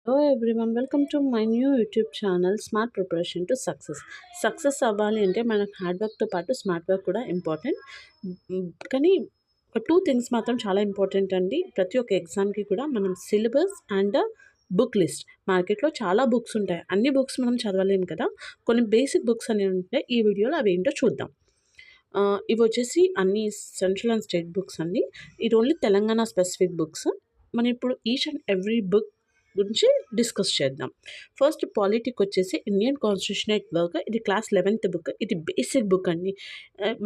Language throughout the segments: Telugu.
Hello everyone, welcome to my new YouTube channel Smart Preparation to Success. Success అవ్వాలి అంటే మనకు హార్డ్ వర్క్తో పాటు స్మార్ట్ వర్క్ కూడా ఇంపార్టెంట్. కానీ ఒక టూ థింగ్స్ మాత్రం చాలా ఇంపార్టెంట్ అండి. ప్రతి ఒక్క ఎగ్జామ్కి కూడా మనం సిలబస్ అండ్ బుక్ లిస్ట్. మార్కెట్లో చాలా బుక్స్ ఉంటాయి, అన్ని బుక్స్ మనం చదవలేము కదా. కొన్ని బేసిక్ బుక్స్ అనేవి ఉంటాయి. ఈ వీడియోలో అవి ఏంటో చూద్దాం. ఇవి వచ్చేసి అన్ని సెంట్రల్ అండ్ స్టేట్ బుక్స్ అండి. ఇది ఓన్లీ తెలంగాణ స్పెసిఫిక్ బుక్స్. మనం ఇప్పుడు ఈచ్ అండ్ ఎవ్రీ బుక్ గురించి డిస్కస్ చేద్దాం. ఫస్ట్ పాలిటిక్ వచ్చేసి ఇండియన్ కాన్స్టిట్యూషన్ ఎట్ వర్క్. ఇది క్లాస్ 11th బుక్. ఇది బేసిక్ బుక్ అండి.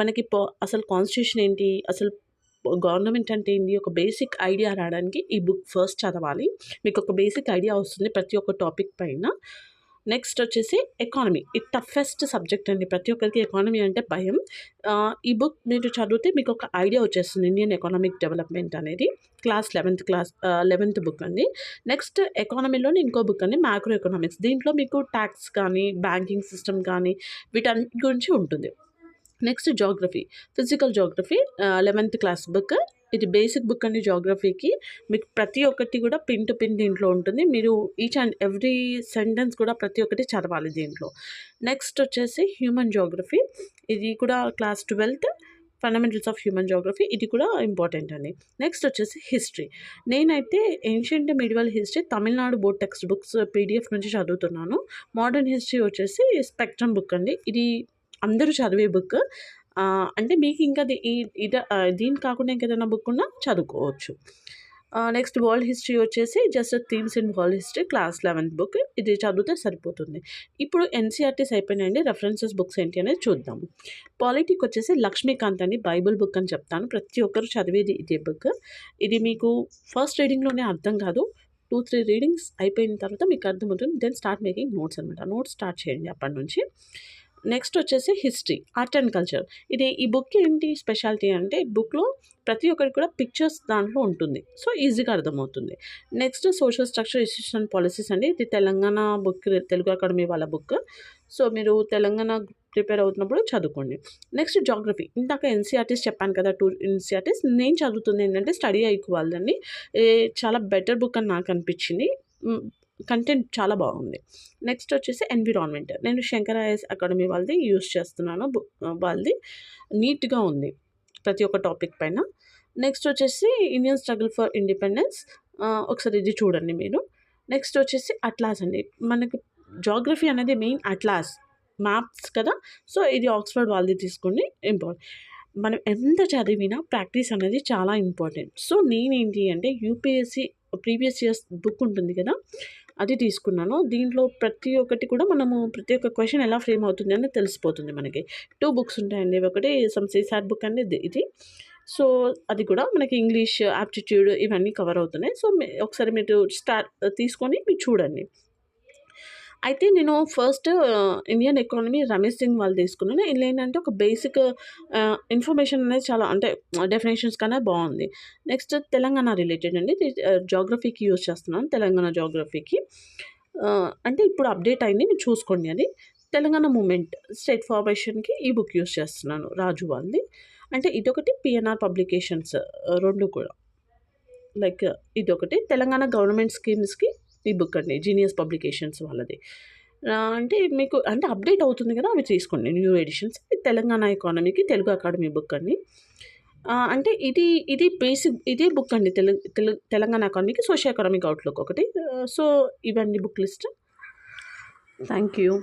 మనకి అసలు కాన్స్టిట్యూషన్ ఏంటి, అసలు గవర్నమెంట్ అంటే ఏంటి, ఒక బేసిక్ ఐడియా రావడానికి ఈ బుక్ ఫస్ట్ చదవాలి. మీకు ఒక బేసిక్ ఐడియా వస్తుంది ప్రతి ఒక్క టాపిక్ పైన. నెక్స్ట్ వచ్చేసి ఎకానమీ. ఇది టఫెస్ట్ సబ్జెక్ట్ అండి. ప్రతి ఒక్కరికి ఎకానమీ అంటే భయం. ఈ బుక్ మీరు చదివితే మీకు ఒక ఐడియా వచ్చేస్తుంది ఇండియన్ ఎకనామిక్ డెవలప్మెంట్ అనేది. క్లాస్ 11th బుక్ అండి. నెక్స్ట్ ఎకానమీలోని ఇంకో బుక్ అండి, మ్యాక్రో ఎకనామిక్స్. దీంట్లో మీకు ట్యాక్స్ కానీ బ్యాంకింగ్ సిస్టమ్ కానీ వీటన్నిటి గురించి ఉంటుంది. Next geography, physical geography 11th class book. ఇది బేసిక్ బుక్ అండి. జాగ్రఫీకి మీకు ప్రతి ఒక్కటి కూడా పిన్ టు పిన్ దీంట్లో ఉంటుంది. మీరు ఈచ్ అండ్ ఎవ్రీ సెంటెన్స్ కూడా ప్రతి ఒక్కటి చదవాలి దీంట్లో. నెక్స్ట్ వచ్చేసి హ్యూమన్ జాగ్రఫీ. ఇది కూడా class 12th, fundamentals of human geography. ఇది కూడా ఇంపార్టెంట్ అండి. నెక్స్ట్ వచ్చేసి హిస్టరీ. నేనైతే ancient medieval history Tamil Nadu board text books PDF నుంచి చదువుతున్నాను. మోడర్న్ హిస్టరీ వచ్చేసి స్పెక్ట్రమ్ బుక్ అండి. ఇది అందరూ చదివే బుక్. అంటే మీకు ఇంకా దీని కాకుండా ఇంకేదైనా బుక్ ఉన్నా చదువుకోవచ్చు. నెక్స్ట్ వరల్డ్ హిస్టరీ వచ్చేసి just themes in world history class 11th book. ఇది చదివితే సరిపోతుంది. ఇప్పుడు ఎన్సీఆర్టీస్ అయిపోయినాయండి. రెఫరెన్సెస్ బుక్స్ ఏంటి అనేది చూద్దాము. పాలిటిక్ వచ్చేసి లక్ష్మీకాంత్ అండి, బైబుల్ బుక్ అని చెప్తాను. ప్రతి ఒక్కరు చదివేది ఇదే బుక్. ఇది మీకు ఫస్ట్ రీడింగ్లోనే అర్థం కాదు, 2-3 రీడింగ్స్ అయిపోయిన తర్వాత మీకు అర్థమవుతుంది. దెన్ స్టార్ట్ మేకింగ్ నోట్స్ అనమాట. నోట్స్ స్టార్ట్ చేయండి అప్పటి నుంచి. నెక్స్ట్ వచ్చేసి హిస్టరీ, ఆర్ట్ అండ్ కల్చర్. ఈ బుక్ ఏంటి స్పెషాలిటీ అంటే బుక్లో ప్రతి ఒక్కరికి కూడా పిక్చర్స్ దాంట్లో ఉంటుంది, సో ఈజీగా అర్థమవుతుంది. Next social structure, institutional policies అండి. ఇది తెలంగాణ బుక్, తెలుగు అకాడమీ వాళ్ళ బుక్. సో మీరు తెలంగాణ ప్రిపేర్ అవుతున్నప్పుడు చదువుకోండి. Next geography. ఇందాక ఎన్సీఆర్టీస్ చెప్పాను కదా, 2 ఎన్సీఆర్టీస్. నేను చదువుతుంది ఏంటంటే స్టడీ అయిపోవాలని. చాలా బెటర్ బుక్ అని నాకు అనిపించింది. కంటెంట్ చాలా బాగుంది. నెక్స్ట్ వచ్చేసి ఎన్విరాన్మెంట్. నేను శంకర్ ఐఏఎస్ అకాడమీ వాళ్ళది యూస్ చేస్తున్నాను. వాళ్ళది నీట్గా ఉంది ప్రతి ఒక్క టాపిక్ పైన. నెక్స్ట్ వచ్చేసి ఇండియన్ స్ట్రగుల్ ఫర్ ఇండిపెండెన్స్. ఒకసారి ఇది చూడండి మీరు. నెక్స్ట్ వచ్చేసి అట్లాస్ అండి. మనకి జాగ్రఫీ అనేది మెయిన్ అట్లాస్ మ్యాప్స్ కదా. సో ఇది ఆక్స్ఫర్డ్ వాళ్ళది తీసుకోండి. ఇంపార్టెంట్. మనం ఎంత చదివినా ప్రాక్టీస్ అనేది చాలా ఇంపార్టెంట్. సో నేనేంటి అంటే యూపీఎస్సీ ప్రీవియస్ ఇయర్స్ బుక్ ఉంటుంది కదా, అది తీసుకున్నాను. దీంట్లో ప్రతి ఒక్కటి కూడా మనము ప్రతి ఒక్క క్వశ్చన్ ఎలా ఫ్రేమ్ అవుతుంది అని తెలిసిపోతుంది మనకి. 2 బుక్స్ ఉంటాయండి. ఒకటి సమ్ సిసాట్ బుక్ అండి ఇది. సో అది కూడా మనకి ఇంగ్లీష్, ఆప్టిట్యూడ్ ఇవన్నీ కవర్ అవుతున్నాయి. సో ఒకసారి మీరు తీసుకొని మీరు చూడండి. అయితే నేను first Indian economy Ramesh Singh వాళ్ళు తీసుకున్నాను. ఇందులో ఏంటంటే ఒక బేసిక్ ఇన్ఫర్మేషన్ అనేది చాలా, అంటే డెఫినేషన్స్ కన్నా బాగుంది. నెక్స్ట్ తెలంగాణ రిలేటెడ్ అండి. జాగ్రఫీకి యూజ్ చేస్తున్నాను, తెలంగాణ జాగ్రఫీకి. అంటే ఇప్పుడు అప్డేట్ అయింది, మీరు చూసుకోండి అది. తెలంగాణ మూమెంట్, స్టేట్ ఫార్మేషన్కి ఈ బుక్ యూజ్ చేస్తున్నాను, రాజు వాళ్ళది. అంటే ఇదొకటి పిఎన్ఆర్ పబ్లికేషన్స్, 2 కూడా. లైక్ ఇదొకటి తెలంగాణ గవర్నమెంట్ స్కీమ్స్కి ఈ బుక్ అండి, జీనియస్ పబ్లికేషన్స్ వాళ్ళది. అంటే మీకు అంటే అప్డేట్ అవుతుంది కదా, అవి తీసుకోండి న్యూ ఎడిషన్స్. తెలంగాణ ఎకానమీకి తెలుగు అకాడమీ బుక్ అండి. అంటే ఇది బేసిక్ ఇదే బుక్ అండి. తెలంగాణ ఎకానమీకి సోషియో ఎకనామిక్ అవుట్లుక్ ఒకటి. సో ఇవన్నీ బుక్ లిస్ట్. Thank you.